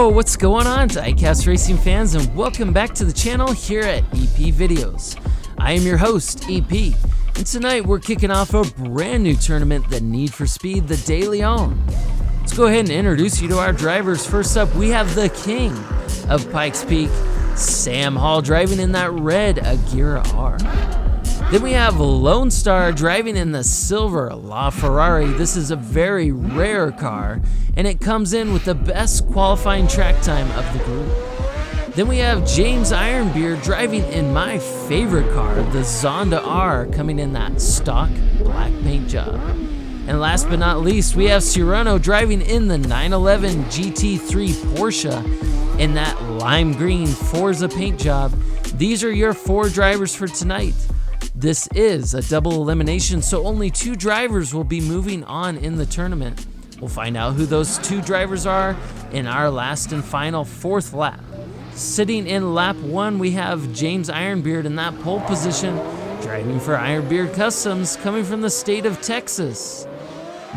Yo, what's going on, Diecast racing fans, and welcome back to the channel here at EP Videos. I am your host, EP, and tonight we're kicking off a brand new tournament, the Need for Speed, the De Leon. Let's go ahead and introduce you to our drivers. First up, we have the king of Pikes Peak, Sam Hall, driving in that red Agera R. Then we have Lone Star driving in the silver LaFerrari. This is a very rare car, and it comes in with the best qualifying track time of the group. Then we have James Ironbeard driving in my favorite car, the Zonda R, coming in that stock black paint job. And last but not least, we have Cyrano driving in the 911 GT3 Porsche in that lime green Forza paint job. These are your 4 drivers for tonight. This is a double elimination, so only 2 drivers will be moving on in the tournament. We'll find out who those 2 drivers are in our last and final 4th lap. Sitting in lap 1, we have James Ironbeard in that pole position, driving for Ironbeard Customs, coming from the state of Texas.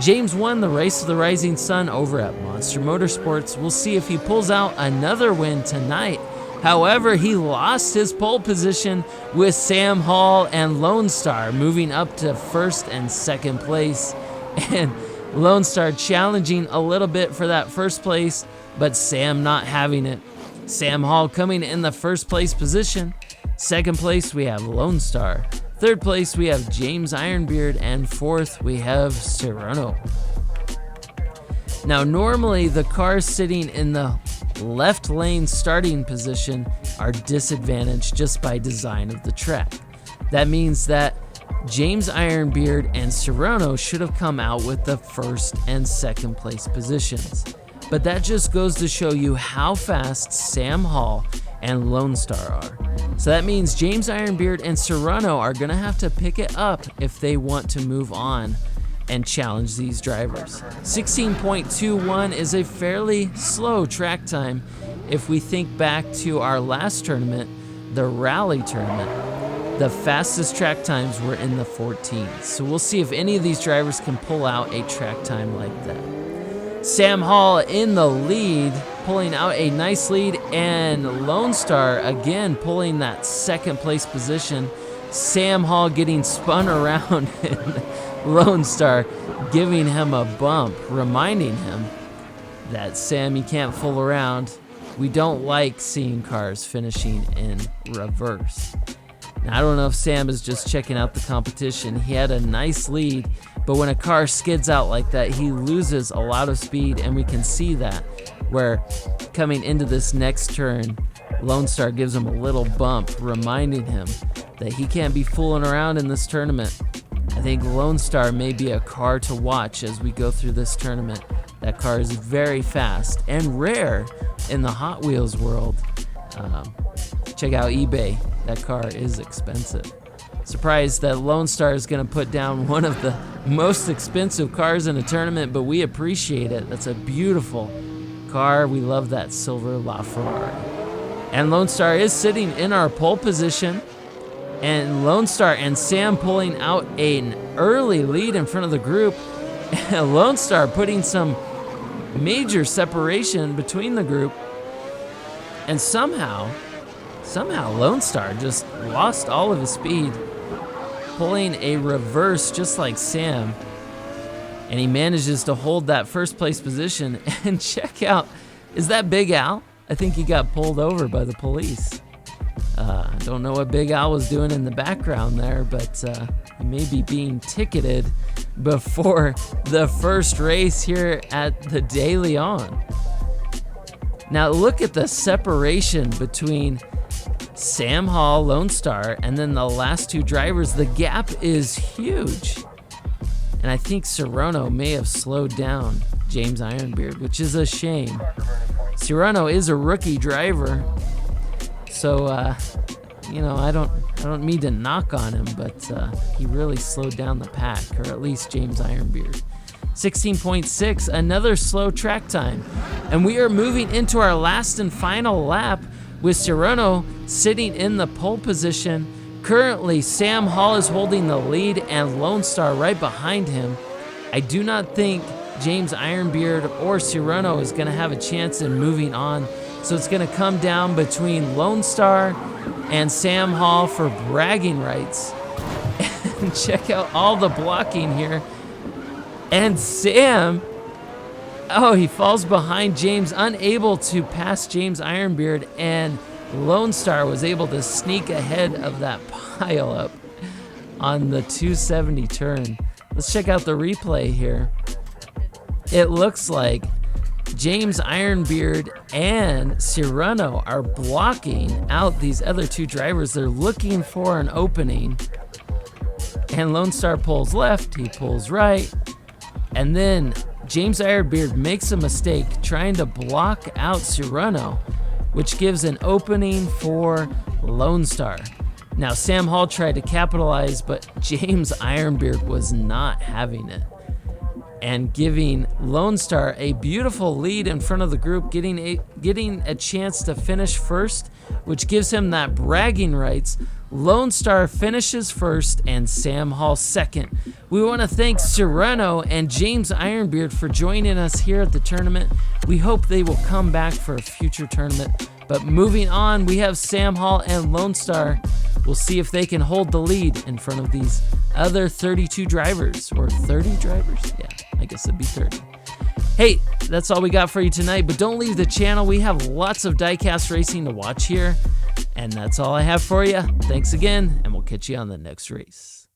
James won the Race of the Rising Sun over at Monster Motorsports. We'll see if he pulls out another win tonight. However, he lost his pole position with Sam Hall and Lone Star moving up to 1st and 2nd place. And Lone Star challenging a little bit for that 1st place, but Sam not having it. Sam Hall coming in the 1st place position. 2nd place, we have Lone Star. 3rd place, we have James Ironbeard. And 4th, we have Cyrano. Now, normally the cars sitting in the left lane starting position are disadvantaged just by design of the track. That means that James Ironbeard and Cyrano should have come out with the 1st and 2nd place positions. But that just goes to show you how fast Sam Hall and Lone Star are. So that means James Ironbeard and Cyrano are going to have to pick it up if they want to move on and challenge these drivers. 16.21 is a fairly slow track time. If we think back to our last tournament, the rally tournament, the fastest track times were in the 14s. So we'll see if any of these drivers can pull out a track time like that. Sam Hall in the lead, pulling out a nice lead, and Lone Star again pulling that 2nd place position. Sam Hall getting spun around and Lone Star giving him a bump, reminding him that, Sam, you can't fool around. We don't like seeing cars finishing in reverse. Now, I don't know if Sam is just checking out the competition. He had a nice lead, but when a car skids out like that, he loses a lot of speed, and we can see that where coming into this next turn, Lone Star gives him a little bump, reminding him that he can't be fooling around in this tournament. I think Lone Star may be a car to watch as we go through this tournament. That car is very fast and rare in the Hot Wheels world. Check out eBay. That car is expensive. Surprised that Lone Star is going to put down one of the most expensive cars in a tournament, but we appreciate it. That's a beautiful car. We love that silver LaFerrari. And Lone Star is sitting in our pole position. And Lone Star and Sam pulling out an early lead in front of the group. And Lone Star putting some major separation between the group. And somehow Lone Star just lost all of his speed, pulling a reverse just like Sam. And he manages to hold that 1st place position. And check out, is that Big Al? I think he got pulled over by the police. I don't know what Big Al was doing in the background there, but he may be being ticketed before the 1st race here at the De Leon. Now look at the separation between Sam Hall, Lone Star, and then the last 2 drivers. The gap is huge. And I think Cyrano may have slowed down James Ironbeard, which is a shame. Cyrano is a rookie driver. So, I don't mean to knock on him, but he really slowed down the pack, or at least James Ironbeard. 16.6, another slow track time. And we are moving into our last and final lap with Cyrano sitting in the pole position. Currently, Sam Hall is holding the lead and Lone Star right behind him. I do not think James Ironbeard or Serrano is going to have a chance in moving on. So it's going to come down between Lone Star and Sam Hall for bragging rights. And check out all the blocking here. And Sam, he falls behind James, unable to pass James Ironbeard, and Lone Star was able to sneak ahead of that pile up on the 270 turn. Let's check out the replay here. It looks like James Ironbeard and Serrano are blocking out these other two drivers. They're looking for an opening. And Lone Star pulls left, he pulls right. And then James Ironbeard makes a mistake trying to block out Serrano, which gives an opening for Lone Star. Now, Sam Hall tried to capitalize, but James Ironbeard was not having it, and giving Lone Star a beautiful lead in front of the group, getting a chance to finish first, which gives him that bragging rights. Lone Star finishes first and Sam Hall second. We want to thank Serrano and James Ironbeard for joining us here at the tournament. We hope they will come back for a future tournament. But moving on, we have Sam Hall and Lone Star. We'll see if they can hold the lead in front of these other 32 drivers, or 30 drivers? Yeah, I guess it'd be 30. Hey, that's all we got for you tonight, but don't leave the channel. We have lots of diecast racing to watch here. And that's all I have for you. Thanks again, and we'll catch you on the next race.